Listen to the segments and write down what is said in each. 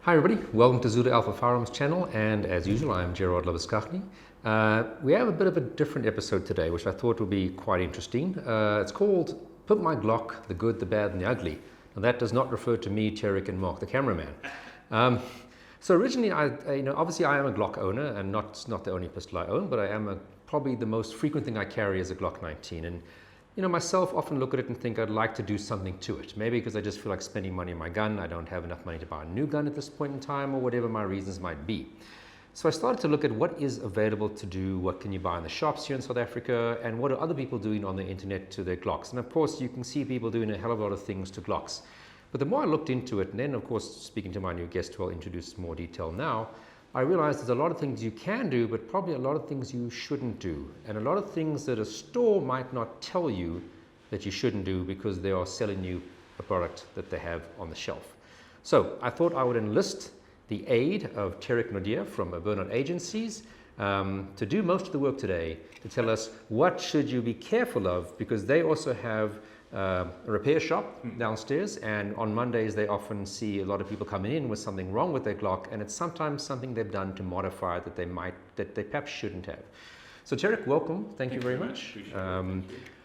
Hi everybody, welcome to Zulu Alpha Firearms channel, and as usual I'm Gerard Labuskaghni. We have a bit of a different episode today which I thought would be quite interesting. It's called Pimp My Glock, the good, the bad and the ugly. And that does not refer to me, Terrick and Mark the cameraman. So originally, obviously I am a Glock owner, and not the only pistol I own, but I am probably the most frequent thing I carry is a Glock 19. And myself often look at it and think I'd like to do something to it. Maybe because I just feel like spending money on my gun. I don't have enough money to buy a new gun at this point in time, or whatever my reasons might be. So I started to look at what is available to do, what can you buy in the shops here in South Africa, and what are other people doing on the internet to their Glocks. And of course, you can see people doing a hell of a lot of things to Glocks. But the more I looked into it, and then of course, speaking to my new guest who I'll introduce more detail now, I realized there's a lot of things you can do, but probably a lot of things you shouldn't do. And a lot of things that a store might not tell you that you shouldn't do because they are selling you a product that they have on the shelf. So I thought I would enlist the aid of Terrick Naude from Bernhard agencies to do most of the work today, to tell us what should you be careful of, because they also have a repair shop downstairs, and on Mondays they often see a lot of people coming in with something wrong with their Glock, and it's sometimes something they've done to modify that they perhaps shouldn't have. So Terrick, welcome. Thank you very much.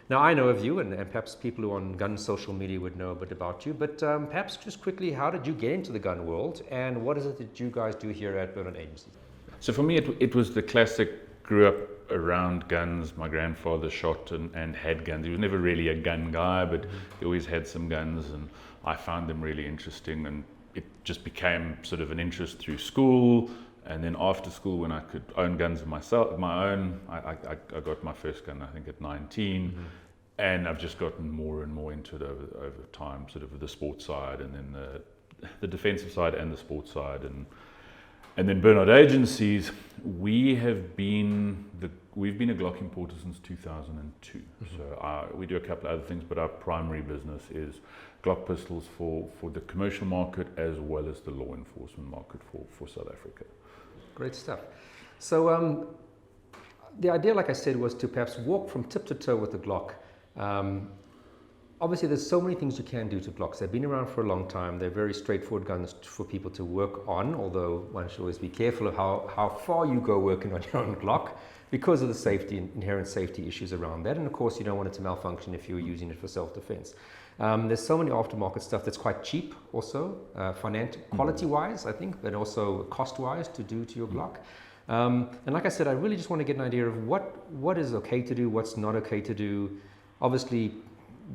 Now I know of you, and perhaps people who are on gun social media would know a bit about you, but perhaps just quickly, how did you get into the gun world, and what is it that you guys do here at Bernhard Agencies? So for me, it was the classic, grew up around guns. My grandfather shot and had guns. He was never really a gun guy, but he always had some guns, and I found them really interesting, and it just became sort of an interest through school. And then after school, when I could own guns my own, I got my first gun, I think, at 19. And I've just gotten more and more into it over time, sort of the sports side, and then the defensive side and the sports side. And then Bernhard Agencies, we've been a Glock importer since 2002. So we do a couple of other things, but our primary business is Glock pistols for the commercial market as well as the law enforcement market for South Africa. Great stuff. So the idea, like I said, was to perhaps walk from tip to toe with the Glock. Obviously, there's so many things you can do to Glocks. They've been around for a long time. They're very straightforward guns for people to work on, although one should always be careful of how far you go working on your own Glock because of the safety and inherent safety issues around that. And of course, you don't want it to malfunction if you're using it for self-defense. There's so many aftermarket stuff that's quite cheap also, quality-wise, I think, but also cost-wise to do to your Glock. And like I said, I really just want to get an idea of what is okay to do, what's not okay to do. Obviously,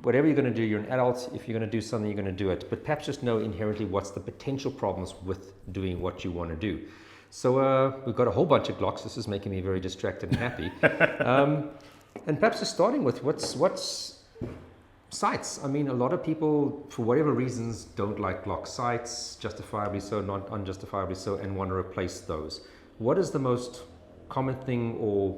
whatever you're going to do, you're an adult. If you're going to do something, you're going to do it. But perhaps just know inherently what's the potential problems with doing what you want to do. So we've got a whole bunch of Glocks. This is making me very distracted and happy. And perhaps just starting with what's sights. I mean, a lot of people, for whatever reasons, don't like Glock sights, justifiably so, not unjustifiably so, and want to replace those. What is the most common thing or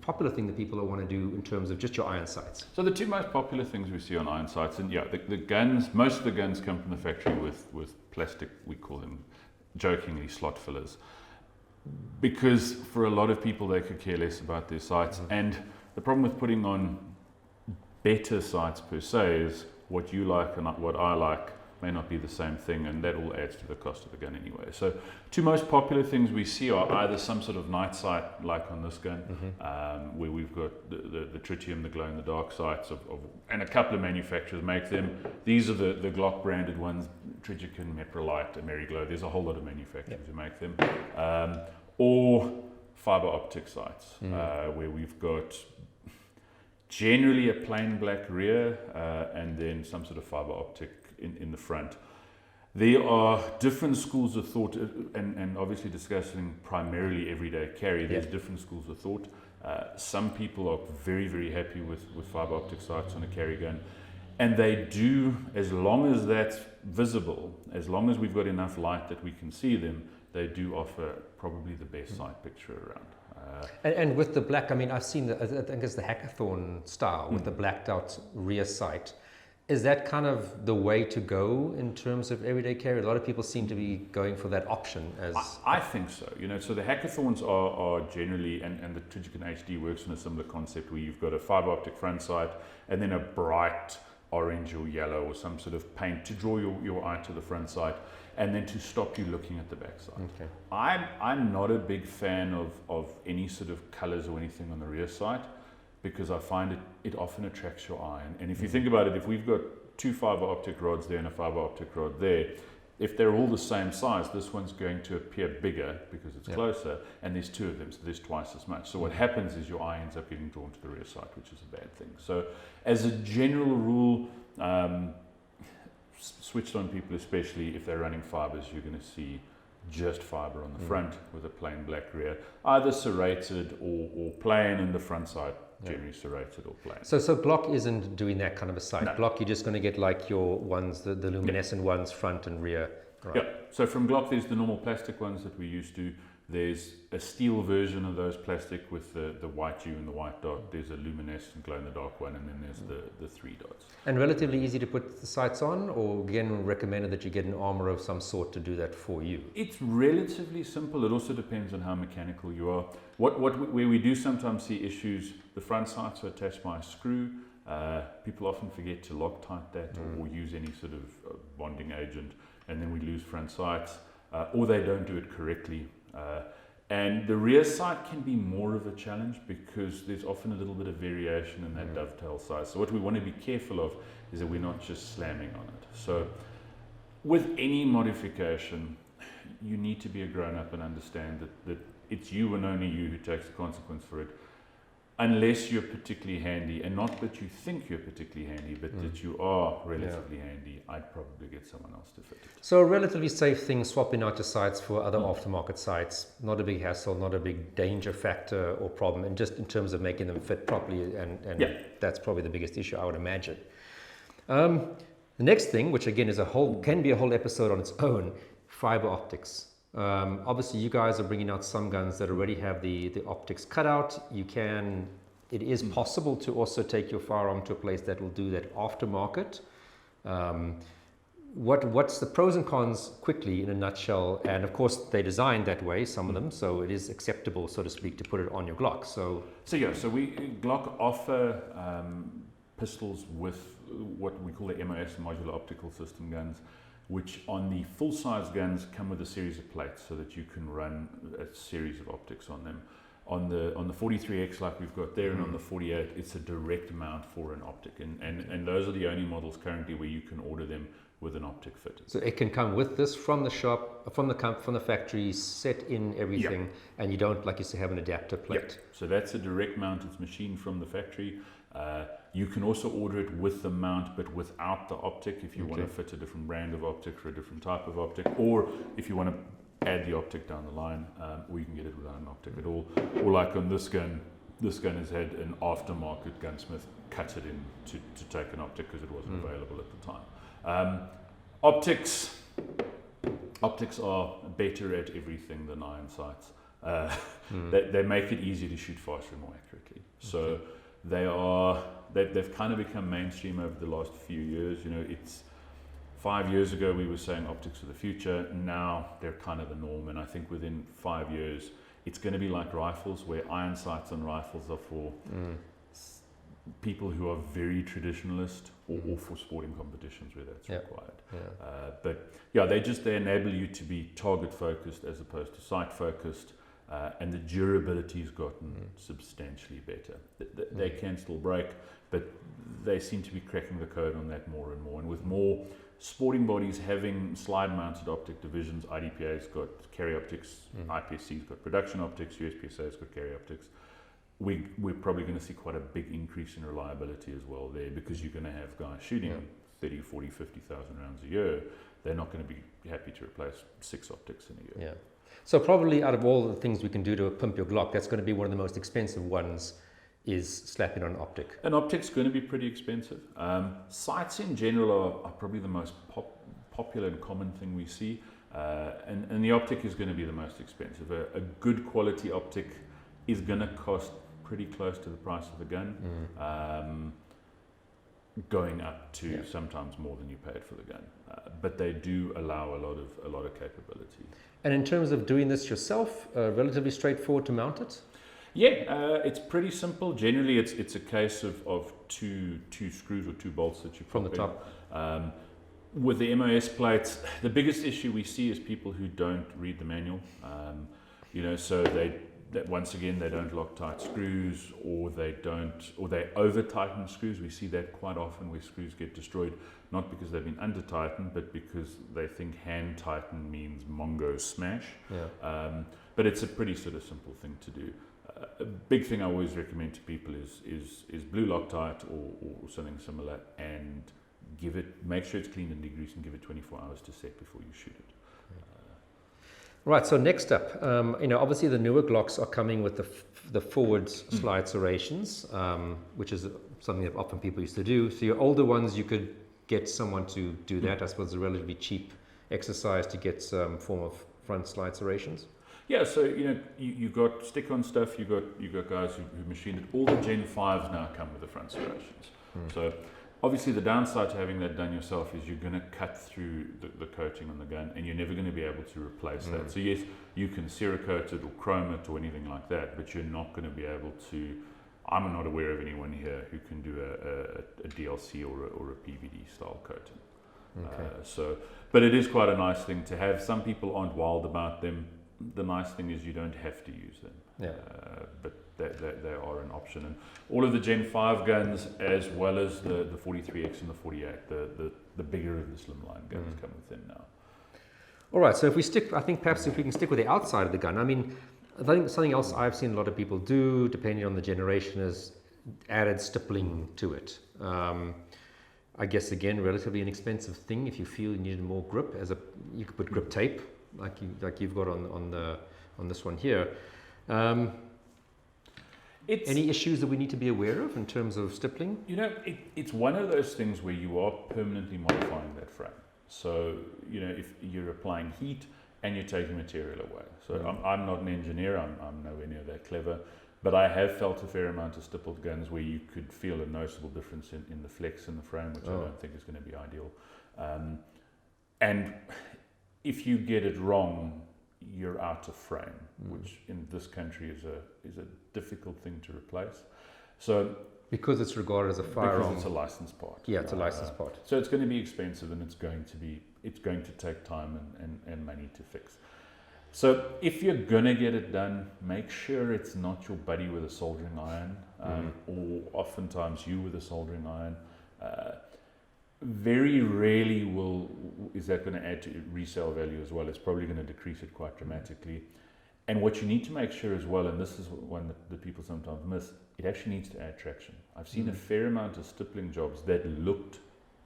popular thing that people want to do in terms of just your iron sights? So the two most popular things we see on iron sights, and the guns, most of the guns come from the factory with plastic, we call them jokingly slot fillers, because for a lot of people they could care less about their sights. And the problem with putting on better sights per se is what you like and what I like may not be the same thing, and that all adds to the cost of the gun anyway. So two most popular things we see are either some sort of night sight, like on this gun, where we've got the tritium, the glow-in-the-dark sights, and a couple of manufacturers make them. These are the Glock branded ones, Trigican, Meprolite, Ameriglow. There's a whole lot of manufacturers who make them. Or fiber optic sights, where we've got generally a plain black rear and then some sort of fiber optic in the front. There are different schools of thought, and obviously discussing primarily everyday carry, there's different schools of thought. Some people are very, very happy with fiber optic sights on a carry gun, and they do, as long as that's visible, as long as we've got enough light that we can see them, they do offer probably the best sight picture around. And with the black, I mean, I've seen, I think it's the hackathon style with the blacked out rear sight. Is that kind of the way to go in terms of everyday carry? A lot of people seem to be going for that option. I think so. So the hackathons are generally, and the Trigican HD works on a similar concept where you've got a fiber optic front sight and then a bright orange or yellow or some sort of paint to draw your eye to the front sight, and then to stop you looking at the back sight. Okay. I'm not a big fan of any sort of colors or anything on the rear sight, because I find it often attracts your eye. And if you think about it, if we've got 2 fiber optic rods there and a fiber optic rod there, if they're all the same size, this one's going to appear bigger because it's closer, and there's 2 of them, so there's twice as much. So what happens is your eye ends up getting drawn to the rear sight, which is a bad thing. So as a general rule, switched on people, especially if they're running fibers, you're going to see just fiber on the front with a plain black rear, either serrated or plain, and the front sight generally serrated or plain. So Glock isn't doing that kind of a sight. No. Glock, you're just going to get like your ones, the luminescent ones, front and rear. Right. Yeah. So from Glock, there's the normal plastic ones that we used to. There's a steel version of those plastic with the white hue and the white dot. There's a luminescent glow-in-the-dark one, and then there's the 3 dots. And relatively easy to put the sights on, or again recommended that you get an armor of some sort to do that for you? It's relatively simple. It also depends on how mechanical you are. Where we do sometimes see issues, the front sights are attached by a screw. People often forget to Loctite that or use any sort of bonding agent, and then we lose front sights, or they don't do it correctly. And the rear sight can be more of a challenge because there's often a little bit of variation in that dovetail size. So what we want to be careful of is that we're not just slamming on it. So with any modification, you need to be a grown-up and understand that it's you and only you who takes the consequence for it, unless you're particularly handy, and not that you think you're particularly handy, but that you are relatively handy. I'd probably get someone else to fit it. So a relatively safe thing, swapping out your sights for other aftermarket sights, not a big hassle, not a big danger factor or problem, and just in terms of making them fit properly, and that's probably the biggest issue, I would imagine. The next thing, which again is can be a whole episode on its own, fiber optics. Obviously you guys are bringing out some guns that already have the optics cut out. It is possible to also take your firearm to a place that will do that aftermarket. What's the pros and cons quickly in a nutshell? And of course they designed that way, some of them, so it is acceptable, so to speak, to put it on your Glock. So we Glock offer pistols with what we call the MOS, modular optical system guns, which on the full-size guns come with a series of plates so that you can run a series of optics on them. On the 43X like we've got there, and on the 48, it's a direct mount for an optic, and those are the only models currently where you can order them with an optic fitted. So it can come with this from the shop, from the factory, set in everything, and you don't, like you say, have an adapter plate. Yep. So that's a direct mount. It's machined from the factory. You can also order it with the mount but without the optic if you want to fit a different brand of optic for a different type of optic, or if you want to add the optic down the line, or you can get it without an optic at all. Or like on this gun has had an aftermarket gunsmith cut it in to take an optic because it wasn't available at the time. Optics are better at everything than iron sights. They make it easier to shoot faster and more accurately. So they've kind of become mainstream over the last few years. You know, it's 5 years ago we were saying optics are the future. Now they're kind of the norm, and I think within 5 years it's going to be like rifles, where iron sights on rifles are for people who are very traditionalist, or for sporting competitions where that's required. But they enable you to be target focused as opposed to sight focused. And the durability has gotten substantially better. They can still break, but they seem to be cracking the code on that more and more. And with more sporting bodies having slide-mounted optic divisions, IDPA's got carry optics, IPSC's got production optics, USPSA's got carry optics. We're probably going to see quite a big increase in reliability as well there, because you're going to have guys shooting 30, 40, 50,000 rounds a year. They're not going to be happy to replace 6 optics in a year. Yeah. So probably out of all the things we can do to pimp your Glock, that's going to be one of the most expensive ones, is slapping on an optic. An optic's going to be pretty expensive. Sights in general are probably the most popular and common thing we see, and the optic is going to be the most expensive. A good quality optic is going to cost pretty close to the price of the gun, going up to sometimes more than you paid for the gun. But they do allow a lot of capability. And in terms of doing this yourself, relatively straightforward to mount it? It's pretty simple. Generally, it's a case of two screws or two bolts that you put From the top. With the MOS plates, the biggest issue we see is people who don't read the manual. So that once again they don't lock tight screws, or they over tighten screws. We see that quite often where screws get destroyed, not because they've been under tightened, but because they think hand tighten means Mongo smash. Yeah. But it's a pretty sort of simple thing to do. A big thing I always recommend to people is blue Loctite or something similar, and make sure it's clean and degreased, and give it 24 hours to set before you shoot it. Right, so next up, obviously the newer Glocks are coming with the forward slide serrations, which is something that often people used to do. So your older ones, you could get someone to do that. I suppose it's a relatively cheap exercise to get some form of front slide serrations. Yeah, so you got stick-on stuff. You got guys who machined it. All the Gen 5s now come with the front serrations. So obviously the downside to having that done yourself is you're going to cut through the coating on the gun, and you're never going to be able to replace that. So yes, you can Cerakote it or chrome it or anything like that, but you're not going to be able to. I'm not aware of anyone here who can do a DLC or a PVD style coating. Okay. But it is quite a nice thing to have. Some people aren't wild about them. The nice thing is you don't have to use them. Yeah. But they are an option, and all of the Gen 5 guns, as well as the 43X and the 48, the bigger of the slimline guns come with them now. All right, so if we can stick with the outside of the gun. I mean, I think something else I've seen a lot of people do, depending on the generation, is added stippling to it. I guess again, relatively inexpensive thing. If you feel you needed more grip, you could put grip tape like you've got on this one here. Any issues that we need to be aware of in terms of stippling? It's one of those things where you are permanently modifying that frame. So, if you're applying heat and you're taking material away. So I'm not an engineer, I'm nowhere near that clever, but I have felt a fair amount of stippled guns where you could feel a noticeable difference in the flex in the frame, which I don't think is going to be ideal. And if you get it wrong, you're out of frame, which in this country is a difficult thing to replace. So because it's regarded as a firearm, because it's a licensed part. Yeah, it's a licensed part. So it's going to be expensive, and it's going to take time and money to fix. So if you're gonna get it done, make sure it's not your buddy with a soldering iron, or oftentimes you with a soldering iron. Very rarely is that going to add to resale value as well. It's probably going to decrease it quite dramatically. And what you need to make sure as well, and this is one that people sometimes miss, it actually needs to add traction. I've seen a fair amount of stippling jobs that looked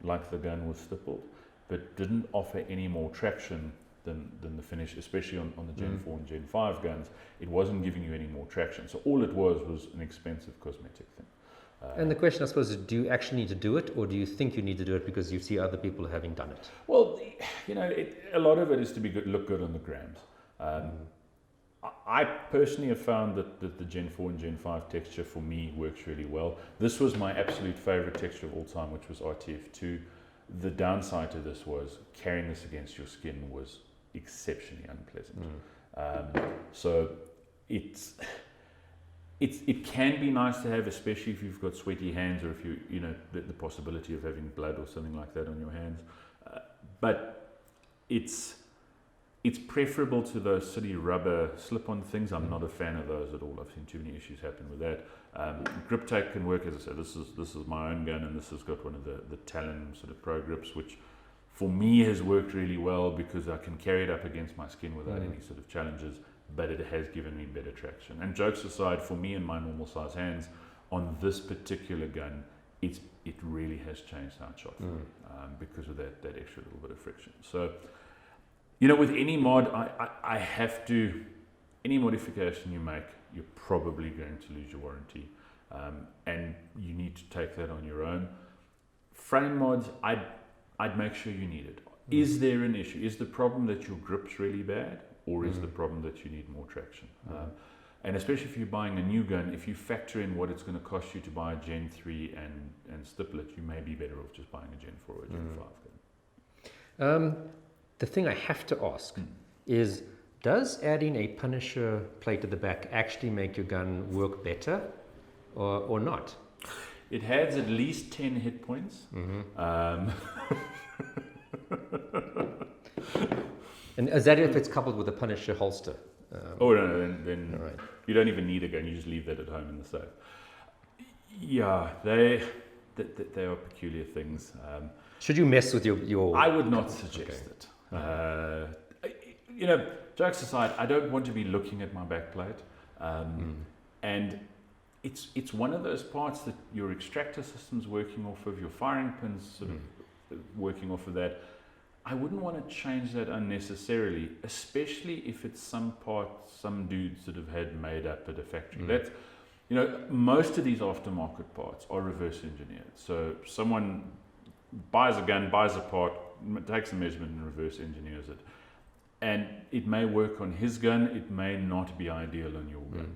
like the gun was stippled, but didn't offer any more traction than the finish, especially on the Gen 4 and Gen 5 guns. It wasn't giving you any more traction. So all it was an expensive cosmetic thing. And the question, I suppose, is do you actually need to do it, or do you think you need to do it because you see other people having done it? Well, a lot of it is to look good on the grams. I personally have found that the Gen 4 and Gen 5 texture for me works really well. This was my absolute favorite texture of all time, which was RTF2. The downside to this was carrying this against your skin was exceptionally unpleasant. So it can be nice to have, especially if you've got sweaty hands, or if the possibility of having blood or something like that on your hands. But it's preferable to those silly rubber slip-on things. I'm not a fan of those at all. I've seen too many issues happen with that. Grip tape can work, as I said. This is my own gun, and this has got one of the Talon sort of Pro grips, which for me has worked really well because I can carry it up against my skin without any sort of challenges. But it has given me better traction. And jokes aside, for me and my normal size hands, on this particular gun, it really has changed how it's shot for me, because of that extra little bit of friction. So, with any mod, I have to, any modification you make, you're probably going to lose your warranty, and you need to take that on your own. Frame mods, I'd make sure you need it. Is there an issue? Is the problem that your grip's really bad? Or is the problem that you need more traction? And especially if you're buying a new gun, if you factor in what it's going to cost you to buy a Gen 3 and stipple it, you may be better off just buying a Gen 4 or a Gen 5 gun. The thing I have to ask is, Does adding a Punisher plate at the back actually make your gun work better or not? It has at least 10 hit points. And is that if it's coupled with a Punisher holster? Oh, no, then All right. you don't even need a gun. You just leave that at home in the safe. Yeah, they are peculiar things. Should you mess with your I would not suggest it. Jokes aside, I don't want to be looking at my backplate. And it's one of those parts that your extractor system's working off of, your firing pins sort of working off of that. I wouldn't want to change that unnecessarily, especially if it's some part some dude sort of had made up at a factory. That's, most of these aftermarket parts are reverse engineered. So someone buys a gun, buys a part, takes a measurement and reverse engineers it. And it may work on his gun, it may not be ideal on your gun.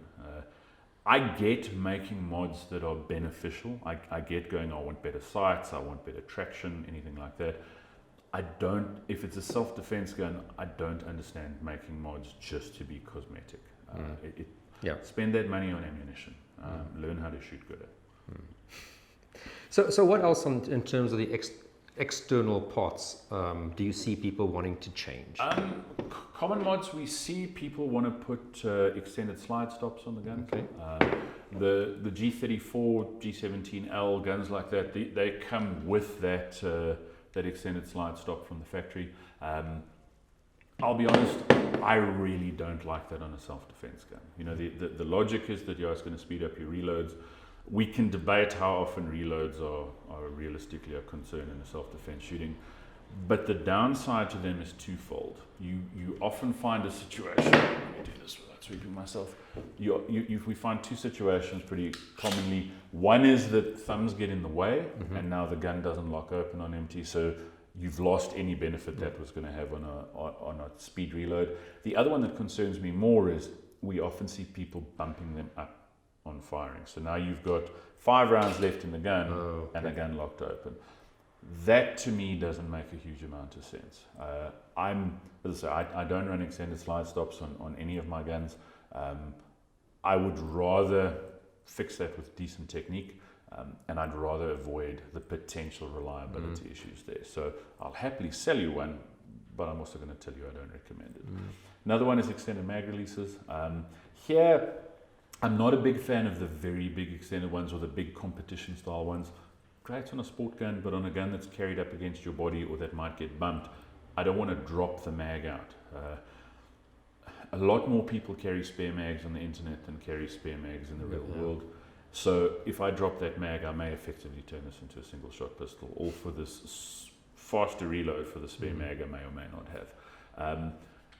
I get making mods that are beneficial. I get going, I want better sights, I want better traction, anything like that. I don't, if it's a self-defense gun, I don't understand making mods just to be cosmetic. Spend that money on ammunition. Learn how to shoot good. So what else in terms of the external parts do you see people wanting to change? Common mods, we see people want to put extended slide stops on the gun. Okay. The G34, G17L guns like that, they come with that extended slide stop from the factory. I'll be honest, I really don't like that on a self-defense gun. The logic is that it's going to speed up your reloads. We can debate how often reloads are realistically a concern in a self-defense shooting, but the downside to them is twofold. You often find a situation, let me do this without sweeping myself, we find two situations pretty commonly. One is that thumbs get in the way, and now the gun doesn't lock open on empty, so you've lost any benefit that was going to have on a speed reload. The other one that concerns me more is we often see people bumping them up on firing. So now you've got 5 rounds left in the gun and the gun locked open. That to me doesn't make a huge amount of sense. I don't run extended slide stops on any of my guns. I would rather fix that with decent technique, and I'd rather avoid the potential reliability issues there. So I'll happily sell you one, but I'm also going to tell you I don't recommend it. Another one is extended mag releases. Here, I'm not a big fan of the very big extended ones or the big competition style ones. Great on a sport gun, but on a gun that's carried up against your body or that might get bumped, I don't want to drop the mag out. A lot more people carry spare mags on the internet than carry spare mags in the real world. So if I drop that mag, I may effectively turn this into a single shot pistol, all for this faster reload for the spare mag I may or may not have.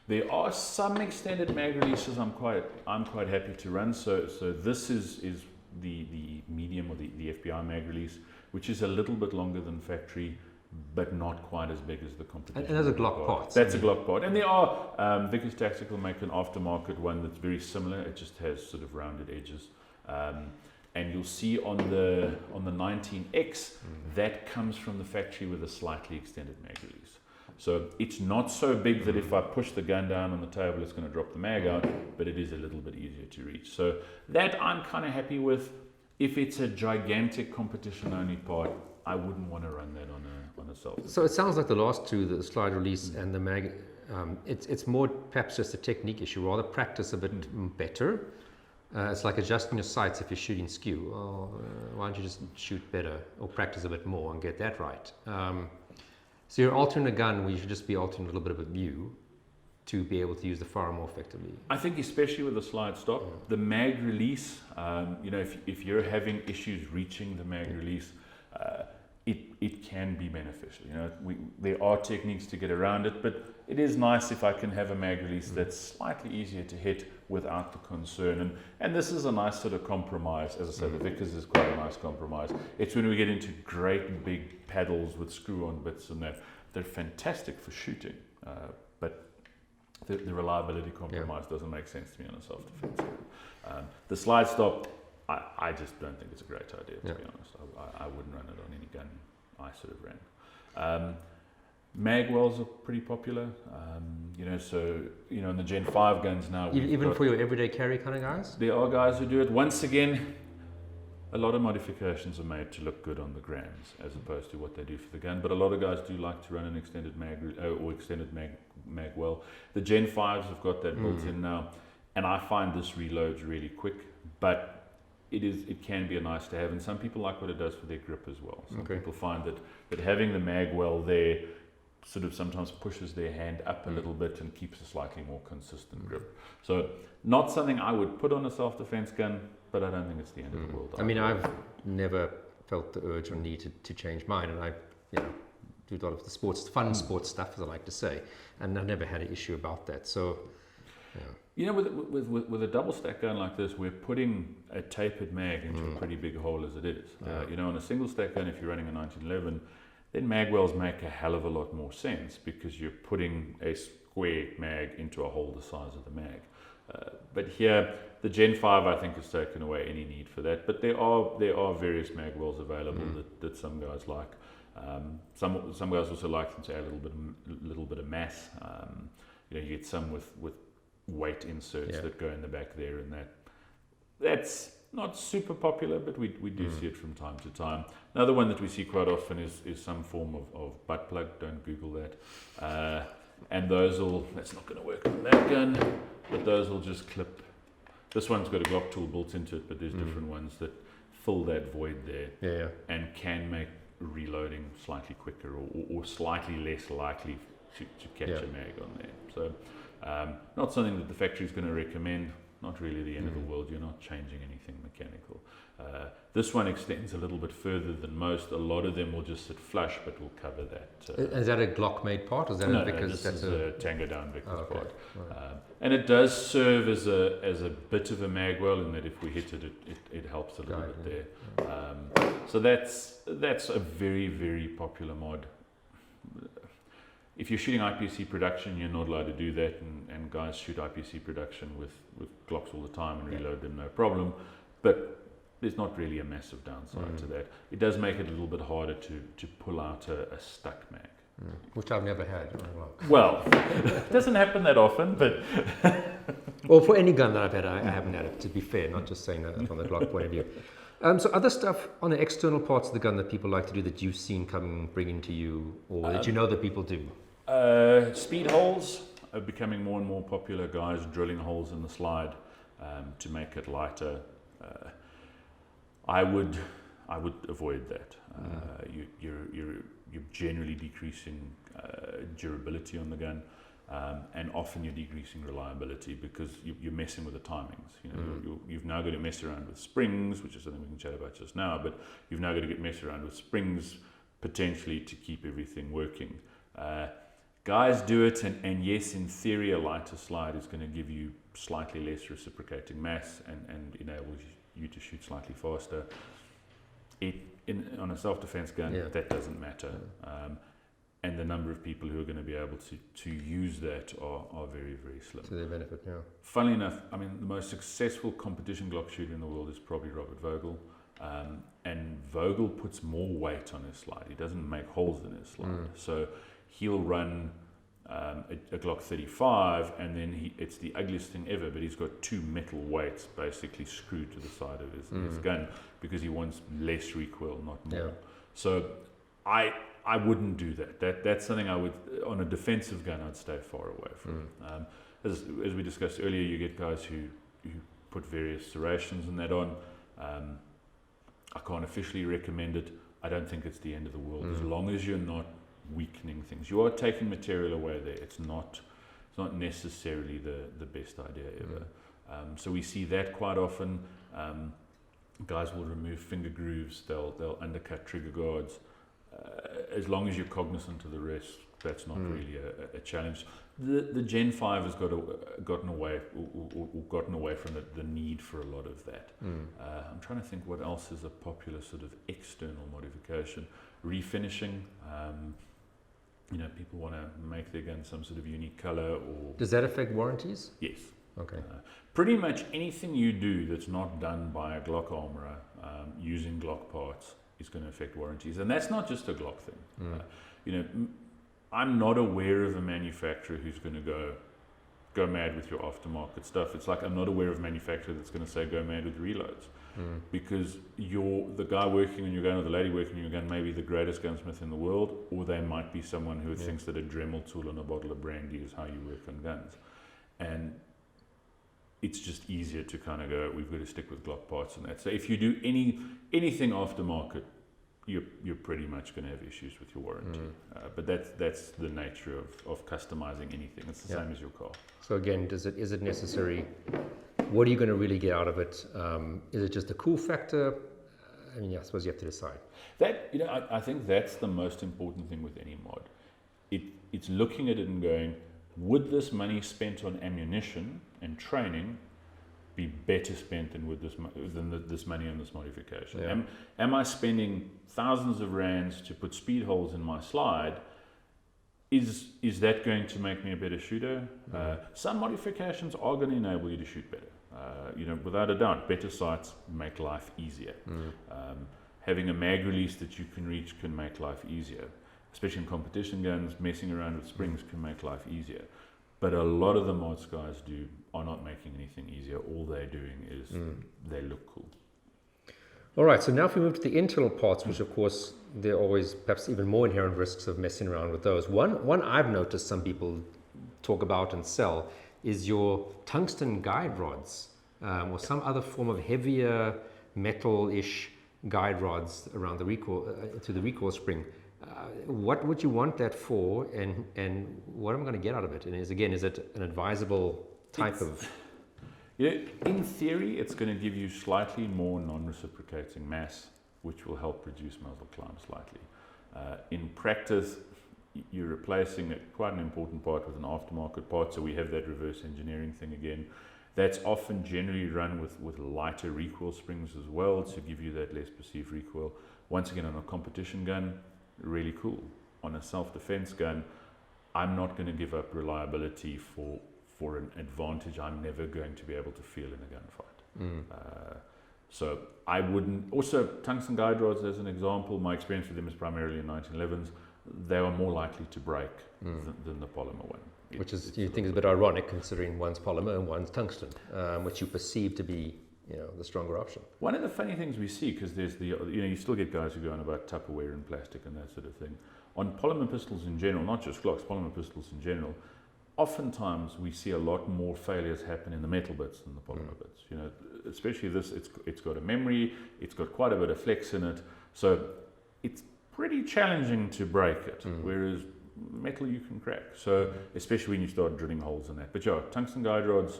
There are some extended mag releases I'm quite happy to run. So this is the medium or the FBI mag release, which is a little bit longer than factory, but not quite as big as the competition. And there's a Glock part. That's a Glock part. And there are, Vickers Tactical make an aftermarket one that's very similar. It just has sort of rounded edges. And you'll see on the 19X, that comes from the factory with a slightly extended mag release. So it's not so big that if I push the gun down on the table, it's going to drop the mag out, but it is a little bit easier to reach. So that I'm kind of happy with. If it's a gigantic competition-only part, I wouldn't want to run that on a self. So it sounds like the last two, the slide release and the mag, it's more perhaps just a technique issue, rather practice a bit better. It's like adjusting your sights if you're shooting skew. Why don't you just shoot better or practice a bit more and get that right? So you're altering a gun where you should just be altering a little bit of a view to be able to use the firearm more effectively. I think especially with the slide stop, the mag release, if you're having issues reaching the mag release, it can be beneficial. There are techniques to get around it, but it is nice if I can have a mag release that's slightly easier to hit without the concern. And this is a nice sort of compromise. As I said, the Vickers is quite a nice compromise. It's when we get into great big paddles with screw-on bits and that, they're fantastic for shooting, but the reliability compromise doesn't make sense to me on a self-defense gun. The slide stop, I just don't think it's a great idea, to be honest. I wouldn't run it on any gun I sort of ran. Magwells are pretty popular. So in the Gen 5 guns now, Even for your everyday carry kind of guys? there are guys who do it. Once again, a lot of modifications are made to look good on the grams as opposed to what they do for the gun. But a lot of guys do like to run an extended Magwell. The Gen 5s have got that built in now, and I find this reloads really quick, but it can be a nice to have, and some people like what it does for their grip as well. Some people find that having the Magwell there sort of sometimes pushes their hand up a little bit and keeps a slightly more consistent grip. So not something I would put on a self-defense gun, but I don't think it's the end of the world. I mean, I've never felt the urge or need to change mine, and I do a lot of the fun sports stuff, as I like to say, and I've never had an issue about that. So, with a double stack gun like this, we're putting a tapered mag into a pretty big hole as it is. On a single stack gun, if you're running a 1911, then Magwells make a hell of a lot more sense because you're putting a square mag into a hole the size of the mag. But here, the Gen 5 I think has taken away any need for that. But there are various Magwells available that some guys like. Some guys also like them to add a little bit of mass. You get some with weight inserts that go in the back there, and that's not super popular, but we do see it from time to time. Another one that we see quite often is some form of butt plug. Don't Google that. And that's not going to work on that gun, but those will just clip. This one's got a Glock tool built into it, but there's different ones that fill that void there and can make reloading slightly quicker or slightly less likely to catch a mag on there. So not something that the factory's going to recommend. Not really the end of the world. You're not changing anything mechanical. This one extends a little bit further than most. A lot of them will just sit flush, but we'll cover that. Is that a Glock made part? Or is that no, because this is a Tango Down Victor's part. Right. And it does serve as a bit of a magwell in that if we hit it helps a little bit there. So that's a very, very popular mod. If you're shooting IPC production, you're not allowed to do that, and guys shoot IPC production with Glocks all the time and reload them no problem. But there's not really a massive downside to that. It does make it a little bit harder to pull out a stuck mag. Which I've never had on a Glock. Well, it doesn't happen that often, but... Well, for any gun that I've had, I haven't had it, to be fair, not just saying that from the Glock point of view. So other stuff on the external parts of the gun that people like to do that you've seen bringing to you, or that you know that people do? Speed holes are becoming more and more popular. Guys drilling holes in the slide to make it lighter. I would avoid that. You're generally decreasing durability on the gun, and often you're decreasing reliability because you're messing with the timings. You've now got to mess around with springs, which is something we can chat about just now. But you've now got to mess around with springs potentially to keep everything working. Guys do it, and yes, in theory, a lighter slide is going to give you slightly less reciprocating mass and enables you to shoot slightly faster. On a self-defense gun, that doesn't matter. And the number of people who are going to be able to use that are very, very slim. To their benefit, yeah. Funnily enough, I mean, the most successful competition Glock shooter in the world is probably Robert Vogel. And Vogel puts more weight on his slide. He doesn't make holes in his slide. So he'll run a Glock 35, and then it's the ugliest thing ever, but he's got two metal weights basically screwed to the side of his gun because he wants less recoil, not more. So I wouldn't do that. That's something I would, on a defensive gun, I'd stay far away from. As we discussed earlier, you get guys who put various serrations and that on. I can't officially recommend it. I don't think it's the end of the world as long as you're not weakening things. You are taking material away there. It's not necessarily the best idea ever. So we see that quite often. Guys will remove finger grooves. They'll undercut trigger guards. As long as you're cognizant of the rest, that's not really a challenge. The Gen 5 has gotten away from the need for a lot of that. I'm trying to think what else is a popular sort of external modification. Refinishing. People want to make their gun some sort of unique color. Or does that affect warranties? Yes. Okay. Pretty much anything you do that's not done by a Glock armorer using Glock parts is going to affect warranties, and that's not just a Glock thing. I'm not aware of a manufacturer who's going to go mad with your aftermarket stuff. It's like I'm not aware of a manufacturer that's going to say go mad with reloads, because the guy working on your gun or the lady working on your gun may be the greatest gunsmith in the world, or they might be someone who thinks that a Dremel tool and a bottle of brandy is how you work on guns. And it's just easier to kind of go, we've got to stick with Glock parts and that. So if you do anything aftermarket, you're pretty much going to have issues with your warranty. But that's the nature of customizing anything. It's the same as your car. So again, is it necessary? What are you going to really get out of it? Is it just a cool factor? I mean, I suppose you have to decide. That, I think that's the most important thing with any mod. It's looking at it and going, would this money spent on ammunition and training be better spent than this money on this modification? Yeah. Am I spending thousands of rands to put speed holes in my slide? Is that going to make me a better shooter? Some modifications are going to enable you to shoot better. Without a doubt, better sights make life easier. Having a mag release that you can reach can make life easier. Especially in competition guns, messing around with springs can make life easier. But a lot of the mods guys are not making anything easier. All they're doing is they look cool. All right, so now if we move to the internal parts, which of course there are always perhaps even more inherent risks of messing around with those. One I've noticed some people talk about and sell is your tungsten guide rods, or some other form of heavier metal-ish guide rods around the recoil to the recoil spring. What would you want that for, and what am I going to get out of it? And is it an advisable type of? In theory, it's going to give you slightly more non-reciprocating mass, which will help reduce muzzle climb slightly. In practice, you're replacing quite an important part with an aftermarket part, so we have that reverse engineering thing again. That's often generally run with lighter recoil springs as well to give you that less perceived recoil. Once again, on a competition gun, really cool. On a self-defense gun, I'm not going to give up reliability for an advantage I'm never going to be able to feel in a gunfight. So I wouldn't. Also, tungsten guide rods, as an example, my experience with them is primarily in 1911s. They are more likely to break than the polymer one. Which is, you think is a bit ironic considering one's polymer and one's tungsten, which you perceive to be the stronger option. One of the funny things we see, because there's you still get guys who go on about Tupperware and plastic and that sort of thing. On polymer pistols in general, not just Glocks, polymer pistols in general, oftentimes we see a lot more failures happen in the metal bits than the polymer bits. Especially this, it's got a memory, it's got quite a bit of flex in it, so it's pretty challenging to break it, whereas metal you can crack. So especially when you start drilling holes in that. But yeah, tungsten guide rods,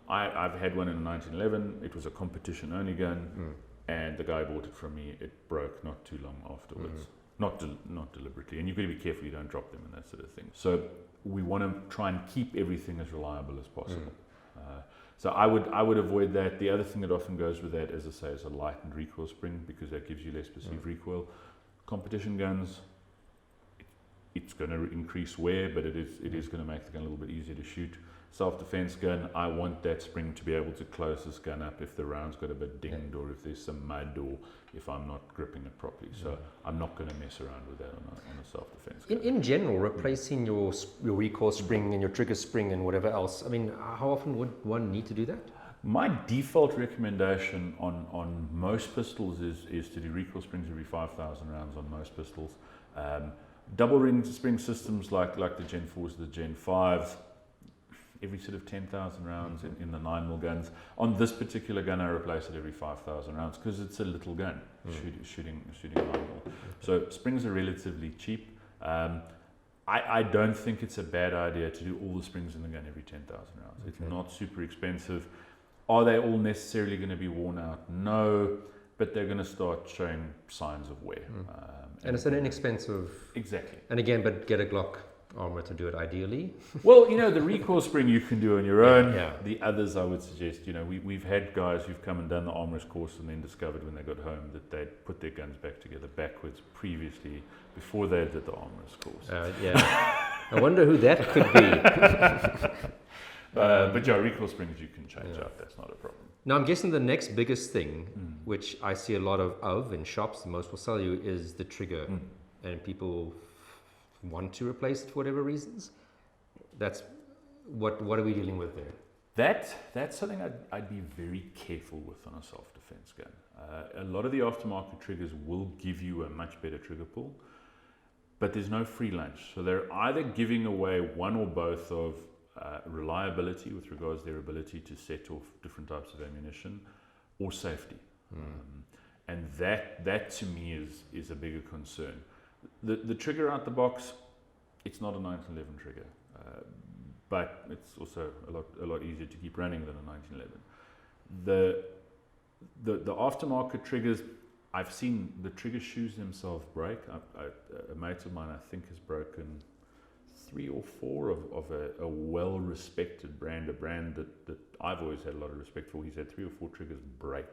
I've had one in 1911. It was a competition only gun, and the guy bought it from me. It broke not too long afterwards. Not deliberately, and you've got to be careful you don't drop them and that sort of thing. So we want to try and keep everything as reliable as possible. So I would avoid that. The other thing that often goes with that, as I say, is a lightened recoil spring, because that gives you less perceived recoil. Competition guns, it's going to increase wear, but it is going to make the gun a little bit easier to shoot. Self-defense gun, I want that spring to be able to close this gun up if the round's got a bit dinged, or if there's some mud, or if I'm not gripping it properly. So I'm not going to mess around with that on a self-defense gun. In general, replacing your recoil spring and your trigger spring and whatever else, I mean, how often would one need to do that? My default recommendation on most pistols is to do recoil springs every 5,000 rounds on most pistols. Double ring spring systems like the Gen 4s, the Gen 5s, every sort of 10,000 rounds in the 9mm guns. On this particular gun, I replace it every 5,000 rounds because it's a little gun, shooting 9mm. So springs are relatively cheap. I don't think it's a bad idea to do all the springs in the gun every 10,000 rounds. It's not super expensive. Are they all necessarily going to be worn out? No, but they're going to start showing signs of wear. And it's an inexpensive... Exactly. And again, but get a Glock armor to do it ideally. Well, the recoil spring you can do on your own. Yeah. The others, I would suggest, we've had guys who've come and done the armorer's course and then discovered when they got home that they'd put their guns back together backwards previously, before they did the armorer's course. I wonder who that could be. But yeah, recoil springs you can change out. That's not a problem. Now, I'm guessing the next biggest thing, which I see a lot of in shops, and most will sell you, is the trigger. And people want to replace it for whatever reasons. That's what are we dealing with there? That's something I'd be very careful with on a self-defense gun. A lot of the aftermarket triggers will give you a much better trigger pull, but there's no free lunch. So they're either giving away one or both of reliability with regards to their ability to set off different types of ammunition, or safety. And that to me is a bigger concern. The trigger out the box, it's not a 1911 trigger, but it's also a lot easier to keep running than a 1911. The aftermarket triggers, I've seen the trigger shoes themselves break. A mate of mine, I think, has broken 3 or 4 of a well-respected brand, a brand that I've always had a lot of respect for. He's had 3 or 4 triggers break,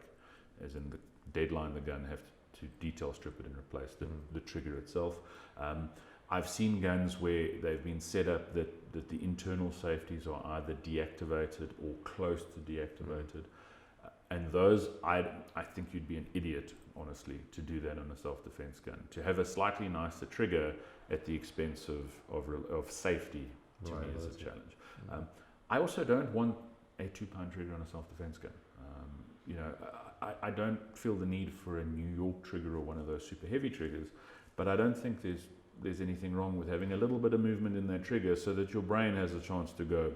as in the deadline the gun have to detail strip it and replace the trigger itself. I've seen guns where they've been set up that the internal safeties are either deactivated or close to deactivated. And those, I think you'd be an idiot, honestly, to do that on a self-defense gun. To have a slightly nicer trigger at the expense of safety, to me, is a challenge. I also don't want a 2-pound trigger on a self-defense gun. I don't feel the need for a New York trigger or one of those super heavy triggers, but I don't think there's anything wrong with having a little bit of movement in that trigger so that your brain has a chance to go,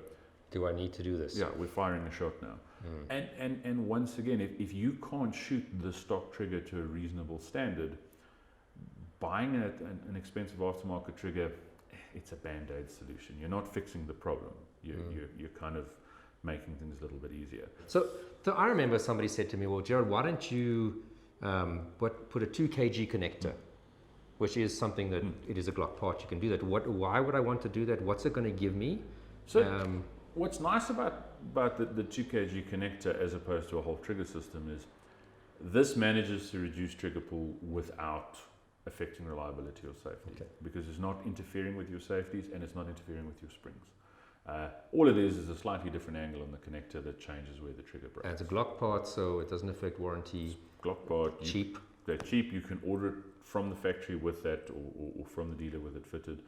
do I need to do this? Yeah, we're firing a shot now. And once again, if you can't shoot the stock trigger to a reasonable standard, buying an expensive aftermarket trigger, it's a band-aid solution. You're not fixing the problem. You're kind of making things a little bit easier. So I remember somebody said to me, well, Jared, why don't you put a 2 kg connector, which is something that it is a Glock part, you can do that. Why would I want to do that? What's it going to give me? So what's nice about the 2 kg connector as opposed to a whole trigger system is this manages to reduce trigger pull without affecting reliability or safety, because it's not interfering with your safeties and it's not interfering with your springs. All it is a slightly different angle on the connector that changes where the trigger breaks. And it's a Glock part, so it doesn't affect warranty. It's Glock part. Cheap. They're cheap. You can order it from the factory with that, or from the dealer with it fitted.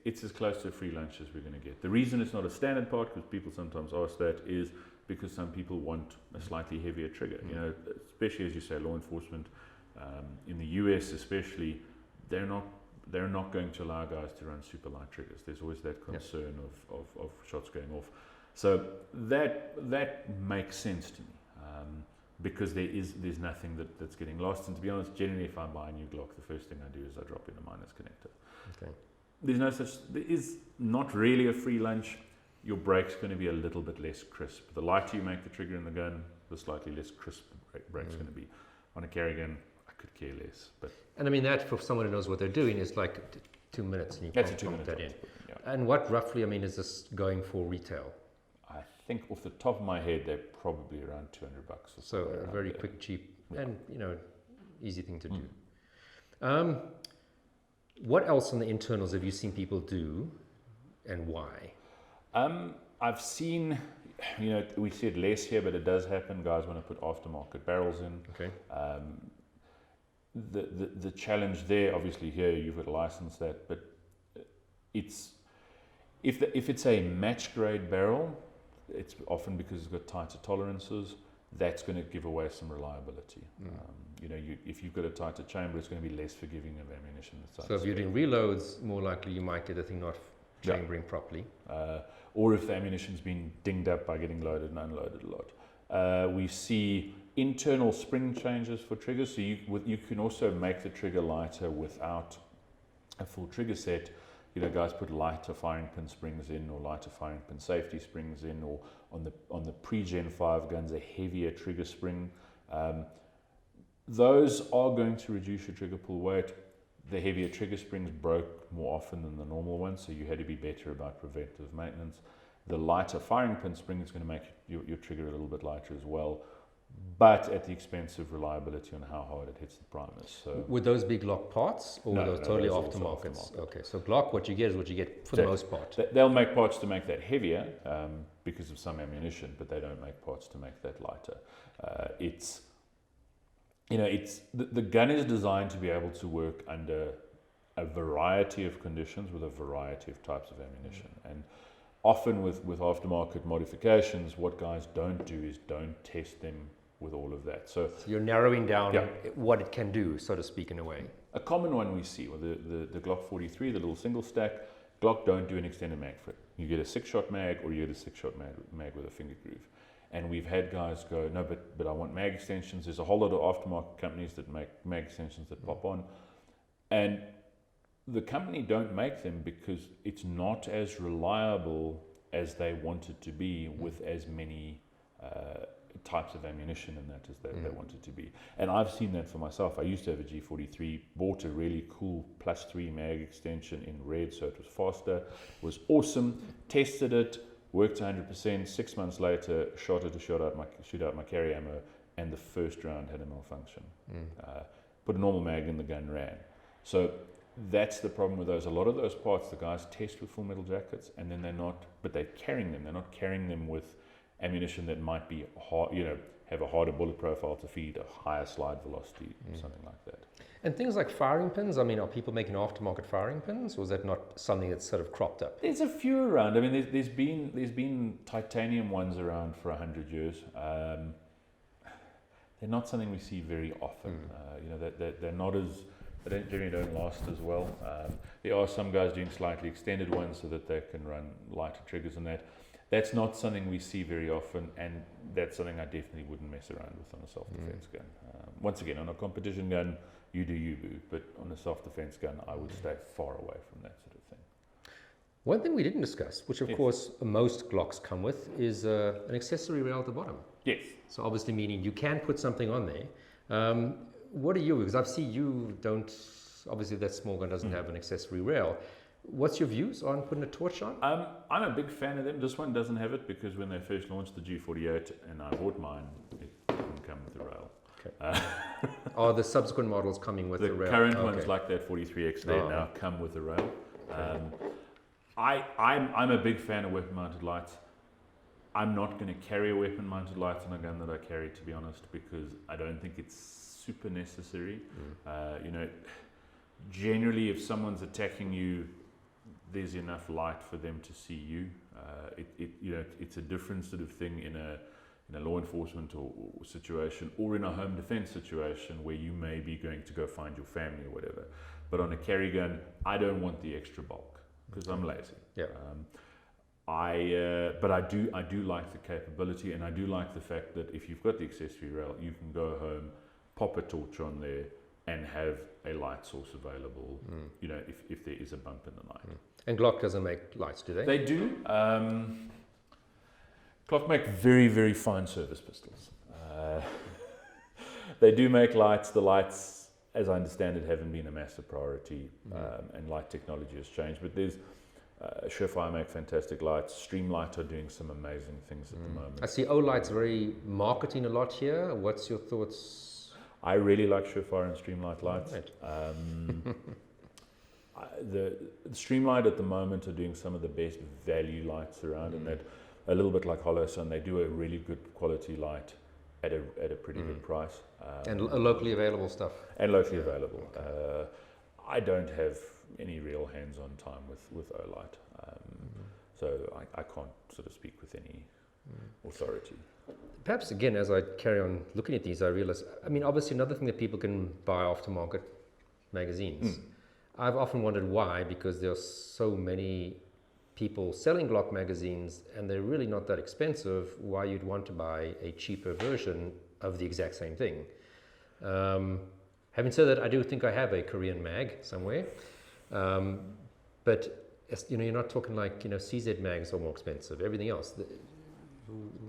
It's as close to a free lunch as we're going to get. The reason it's not a standard part, because people sometimes ask that, is because some people want a slightly heavier trigger. You know, especially as you say, law enforcement in the US, especially, they're not going to allow guys to run super light triggers. There's always that concern of shots going off. So that makes sense to me, because there's nothing that's getting lost. And to be honest, generally if I buy a new Glock, the first thing I do is I drop in a minus connector. Okay. There is not really a free lunch. Your brake's going to be a little bit less crisp. The lighter you make the trigger in the gun, the slightly less crisp the brake's going to be. On a carry gun, I could care less. And I mean, that for someone who knows what they're doing is like 2 minutes and you pump that in. Yeah. And what roughly, I mean, is this going for retail? I think off the top of my head, they're probably around $200. So a very quick, cheap, and easy thing to do. What else on the internals have you seen people do, and why? I've seen, we see it less here, but it does happen. Guys want to put aftermarket barrels in. Okay. The challenge there, obviously, here you've got to license that, but if it's a match grade barrel, it's often because it's got tighter tolerances. That's going to give away some reliability. If you've got a tighter chamber, it's going to be less forgiving of ammunition. So if you're doing reloads, more likely you might get the thing not chambering properly. Or if the ammunition's been dinged up by getting loaded and unloaded a lot. We see internal spring changes for triggers, so you can also make the trigger lighter without a full trigger set. Guys put lighter firing pin springs in, or lighter firing pin safety springs in, or on the pre-Gen 5 guns, a heavier trigger spring. Those are going to reduce your trigger pull weight. The heavier trigger springs broke more often than the normal ones, so you had to be better about preventive maintenance. The lighter firing pin spring is going to make your trigger a little bit lighter as well, but at the expense of reliability on how hard it hits the primers. So would those be Glock parts, or were those totally those aftermarkets? Okay, so Glock, what you get is what you get for the most part. They'll make parts to make that heavier because of some ammunition, but they don't make parts to make that lighter. it's the gun is designed to be able to work under a variety of conditions with a variety of types of ammunition. And often with aftermarket modifications, what guys don't do is don't test them with all of that. So you're narrowing down what it can do, so to speak, in a way. a common one we see, or the Glock 43, the little single stack, Glock don't do an extended mag for it. You get a 6-shot mag, or you get a 6-shot mag with a finger groove. And we've had guys go, no, but I want mag extensions. There's a whole lot of aftermarket companies that make mag extensions that pop on. And the company don't make them because it's not as reliable as they want it to be with as many types of ammunition in that as they want it to be. And I've seen that for myself. I used to have a G43, bought a really cool +3 mag extension in red, so it was faster, was awesome, tested it, worked 100%. 6 months later, shoot out my carry ammo, and the first round had a malfunction. Put a normal mag in, the gun ran. So that's the problem with those. A lot of those parts, the guys test with full metal jackets, and then they're carrying them. They're not carrying them with ammunition that might be hard, have a harder bullet profile to feed, a higher slide velocity, something like that. And things like firing pins, I mean, are people making aftermarket firing pins, or is that not something that's sort of cropped up? There's a few around. I mean, there's been titanium ones around for 100 years. They're not something we see very often. They're not as, they generally don't last as well. There are some guys doing slightly extended ones so that they can run lighter triggers and that. That's not something we see very often, and that's something I definitely wouldn't mess around with on a self-defense gun. Once again, on a competition gun, you do you, boo, but on a self-defense gun, I would stay far away from that sort of thing. One thing we didn't discuss, which of course most Glocks come with, is an accessory rail at the bottom. Yes. So obviously meaning you can put something on there. What are you, because I've seen you don't, obviously that small gun doesn't have an accessory rail. What's your views on putting a torch on? I'm a big fan of them. This one doesn't have it because when they first launched the G48 and I bought mine, it didn't come with the rail. Okay. Are the subsequent models coming with the rail? The current ones like that 43X, they now come with the rail. I'm a big fan of weapon-mounted lights. I'm not going to carry a weapon-mounted light on a gun that I carry, to be honest, because I don't think it's super necessary. Generally, if someone's attacking you, there's enough light for them to see you. It's a different sort of thing in a law enforcement or situation, or in a home defense situation where you may be going to go find your family or whatever. But on a carry gun, I don't want the extra bulk because I'm lazy. Yeah. But I do like the capability, and I do like the fact that if you've got the accessory rail, you can go home, pop a torch on there, and have a light source available, if there is a bump in the night. And Glock doesn't make lights, do they? They do. Glock make very, very fine service pistols. They do make lights. The lights, as I understand it, haven't been a massive priority, and light technology has changed. But there's Surefire make fantastic lights. Streamlight are doing some amazing things at the moment. I see Olight's very marketing a lot here. What's your thoughts? I really like Surefire and Streamlight lights. Right. The Streamlight at the moment are doing some of the best value lights around, and that a little bit like Hollow Sun, they do a really good quality light at a pretty good price. And locally available stuff. And locally available. Okay. I don't have any real hands-on time with Olight, so I can't sort of speak with any authority. Perhaps again, as I carry on looking at these, I realize, I mean, obviously another thing that people can buy aftermarket magazines. I've often wondered why, because there's so many people selling Glock magazines and they're really not that expensive, why you'd want to buy a cheaper version of the exact same thing. Having said that, I do think I have a Korean mag somewhere, but you're not talking like CZ mags are more expensive. Everything else,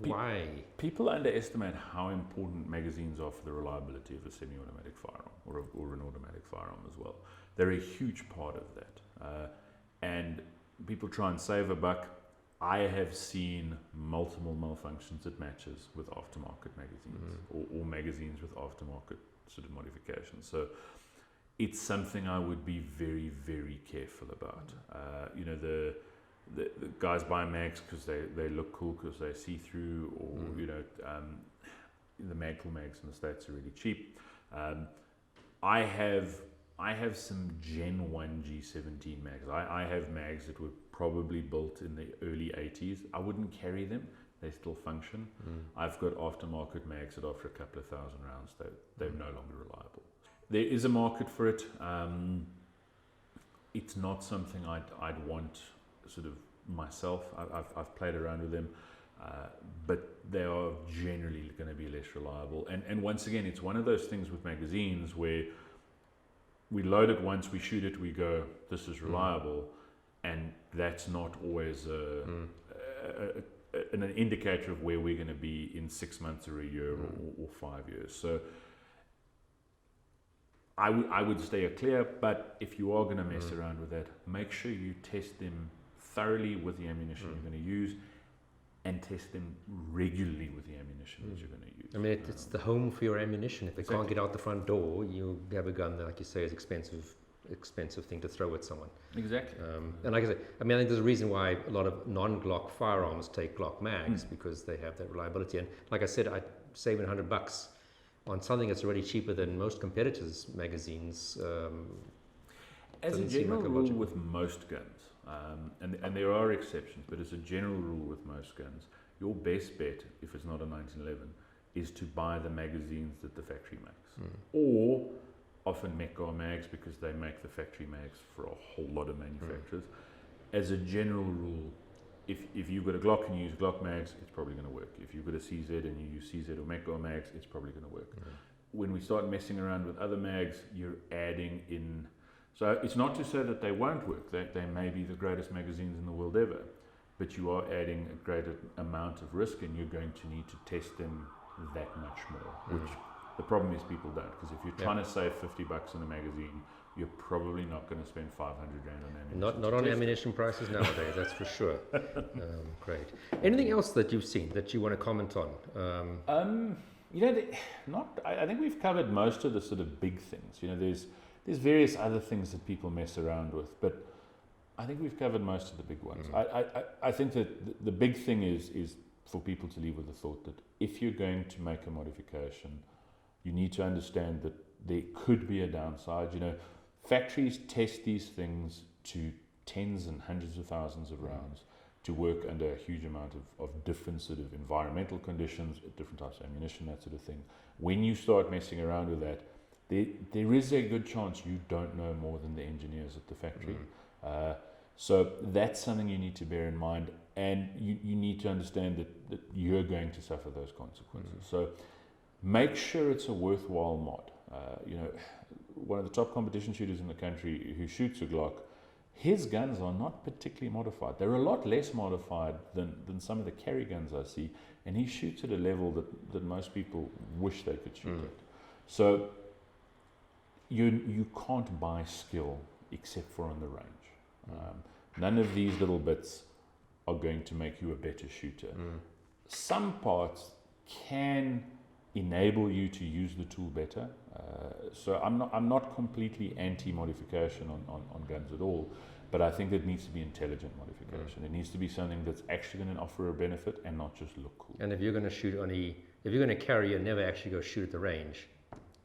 why? People underestimate how important magazines are for the reliability of a semi-automatic firearm or an automatic firearm as well. They're a huge part of that, and people try and save a buck. I have seen multiple malfunctions at matches with aftermarket magazines or magazines with aftermarket sort of modifications. So it's something I would be very, very careful about. The guys buy mags because they look cool, because they see through, or the Magwells mags in the States are really cheap. I have some Gen 1 G17 mags. I have mags that were probably built in the early 80s. I wouldn't carry them. They still function. I've got aftermarket mags that after a couple of thousand rounds, they're no longer reliable. There is a market for it. It's not something I'd want sort of myself. I've played around with them, but they are generally going to be less reliable. And once again, it's one of those things with magazines where we load it once, we shoot it, we go, this is reliable, and that's not always an indicator of where we're going to be in 6 months or a year or 5 years. So I would stay clear, but if you are going to mess around with that, make sure you test them thoroughly with the ammunition you're going to use, and test them regularly with the ammunition that you're going to use. I mean, it's the home for your ammunition. If it can't get out the front door, you have a gun that, like you say, is expensive thing to throw at someone. Exactly. And like I say, I mean, I think there's a reason why a lot of non-Glock firearms take Glock mags, because they have that reliability. And like I said, I'd save $100 on something that's already cheaper than most competitors' magazines. As a general rule with most guns, and there are exceptions, but as a general rule with most guns, your best bet, if it's not a 1911, is to buy the magazines that the factory makes. Or often Magwells mags, because they make the factory mags for a whole lot of manufacturers. As a general rule, if you've got a Glock and you use Glock mags, it's probably going to work. If you've got a CZ and you use CZ or Magwells mags, it's probably going to work. When we start messing around with other mags, you're adding in. So it's not to say that they won't work. They may be the greatest magazines in the world ever, but you are adding a greater amount of risk, and you're going to need to test them that much more, which the problem is people don't. Because if you're trying to save $50 on a magazine, you're probably not going to spend 500 rand on ammunition. Not on ammunition prices nowadays, that's for sure. Great. Anything else that you've seen that you want to comment on? I think we've covered most of the sort of big things. There's various other things that people mess around with, but I think we've covered most of the big ones. I think that the big thing is for people to leave with the thought that if you're going to make a modification, you need to understand that there could be a downside. Factories test these things to tens and hundreds of thousands of rounds to work under a huge amount of different sort of environmental conditions, different types of ammunition, that sort of thing. When you start messing around with that, there is a good chance you don't know more than the engineers at the factory. So that's something you need to bear in mind, and you need to understand that you're going to suffer those consequences. So make sure it's a worthwhile mod. One of the top competition shooters in the country who shoots a Glock, his guns are not particularly modified. They're a lot less modified than some of the carry guns I see, and he shoots at a level that most people wish they could shoot at. So you can't buy skill except for on the range. None of these little bits are going to make you a better shooter. Some parts can enable you to use the tool better. So I'm not completely anti-modification on guns at all, but I think it needs to be intelligent modification. It needs to be something that's actually going to offer a benefit and not just look cool. And if you're going to carry and never actually go shoot at the range,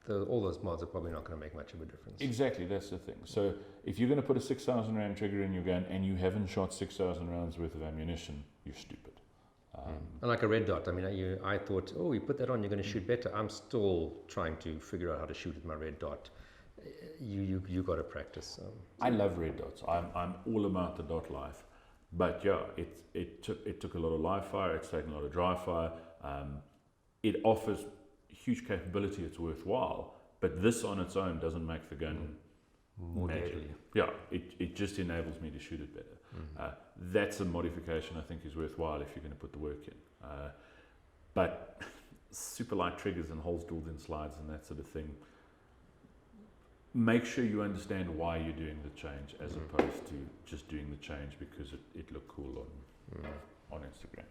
all those mods are probably not going to make much of a difference. Exactly, that's the thing. So if you're going to put a 6,000 round trigger in your gun and you haven't shot 6,000 rounds worth of ammunition, you're stupid. And like a red dot, I mean, I thought, you put that on, you're going to shoot better. I'm still trying to figure out how to shoot with my red dot. You got to practice. I love red dots. I'm all about the dot life, but yeah, it took a lot of live fire. It's taken a lot of dry fire. It offers huge capability. It's worthwhile, but this on its own doesn't make the gun more deadly. Yeah, it just enables me to shoot it better. That's a modification I think is worthwhile if you're going to put the work in. But super light triggers and holes drilled in slides and that sort of thing, make sure you understand why you're doing the change as opposed to just doing the change because it looked cool on Instagram.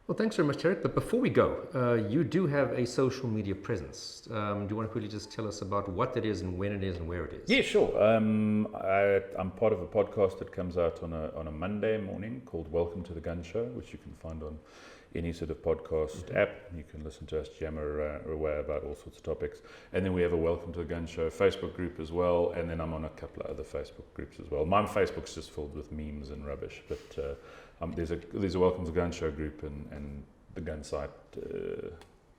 Well, thanks very much, Terrick. But before we go, you do have a social media presence. Do you want to quickly just tell us about what it is and when it is and where it is? Yeah, sure. I'm part of a podcast that comes out on a Monday morning called Welcome to the Gun Show, which you can find on any sort of podcast app. You can listen to us jammer away about all sorts of topics. And then we have a Welcome to the Gun Show Facebook group as well. And then I'm on a couple of other Facebook groups as well. My Facebook's just filled with memes and rubbish, but there's a Welcome to the Gun Show group and the gun site.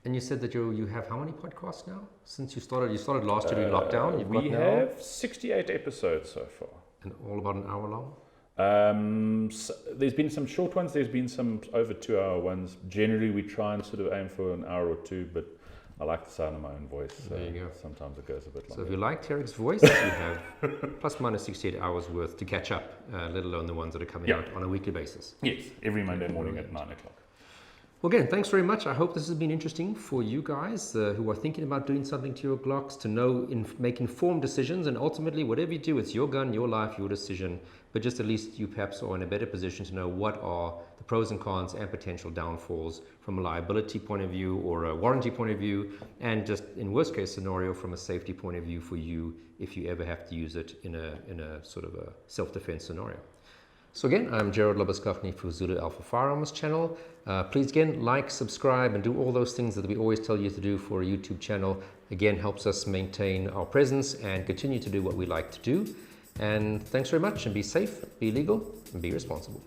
And you said that you have how many podcasts now since you started? You started last year during lockdown. We have 68 episodes so far. And all about an hour long? So there's been some short ones, there's been some over 2 hour ones. Generally we try and sort of aim for an hour or two, but I like the sound of my own voice. So there you go. Sometimes it goes a bit longer. So if you like Terrick's voice, you have plus minus 68 hours worth to catch up, let alone the ones that are coming out on a weekly basis. Yes, every Monday morning at 9 o'clock. Well, again, thanks very much. I hope this has been interesting for you guys who are thinking about doing something to your Glocks, to know, make informed decisions, and ultimately, whatever you do, it's your gun, your life, your decision, but just at least you perhaps are in a better position to know what are the pros and cons and potential downfalls from a liability point of view or a warranty point of view, and just in worst case scenario from a safety point of view for you if you ever have to use it in a sort of a self-defense scenario. So again, I'm Gerard Labuskachny for Zulu Alpha Firearms channel. Please again, like, subscribe, and do all those things that we always tell you to do for a YouTube channel. Again, helps us maintain our presence and continue to do what we like to do. And thanks very much, and be safe, be legal, and be responsible.